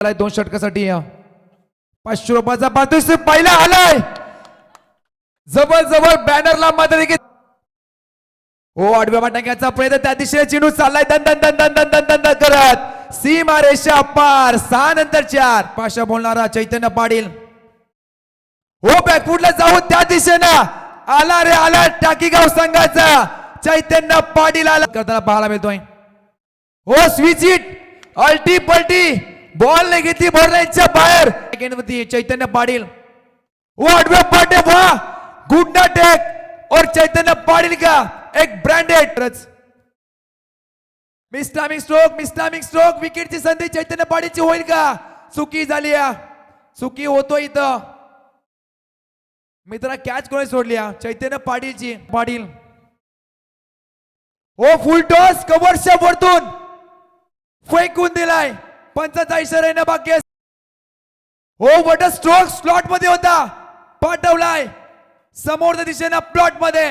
2 षटकासाठी 500 रुपयाचा पारितोषिक पहिला आलाय. जवळ जवळ बॅनरला मध्ये हो आडव्या टाक्याचा प्रयत्न त्या दिशेने चिनू चाललाय. दन दन दन दन दन दन दन करत सीमा रेषा पार. 6 नंतर 4 पाशा बोलणारा चैतन्य पाटील हो बॅकफुटला जाऊ त्या दिशेनं आला रे आला टाकीगाव संघाचा चैतन्य पाटील आला करताना पाहायला मिळतोय. हो स्विच हिट अल्टी पलटी बॉल ने घेतली भरण्याच्या बाहेर चैतन्य पाटील वो आडवे पाटे वाह गुंडा टेक और चैतन्य पाटील का एक ब्रँडेड मिस्टामिक स्ट्रोक विकेटची संधी चैतन्य पाटीलची होईल का. चुकी झाली चुकी होतो इथं मित्रा कॅच कोणी सोडली चैतन्य पाटीलची. पाटील हो फुल टॉस कव्हरच्या वरतून फेकून दिलाय. पंचाचा इशारा येणं बाकी आहे. हो वट स्ट्रोक स्लॉट मध्ये होता पाठवलाय समोरच्या दिशेनं प्लॉट मध्ये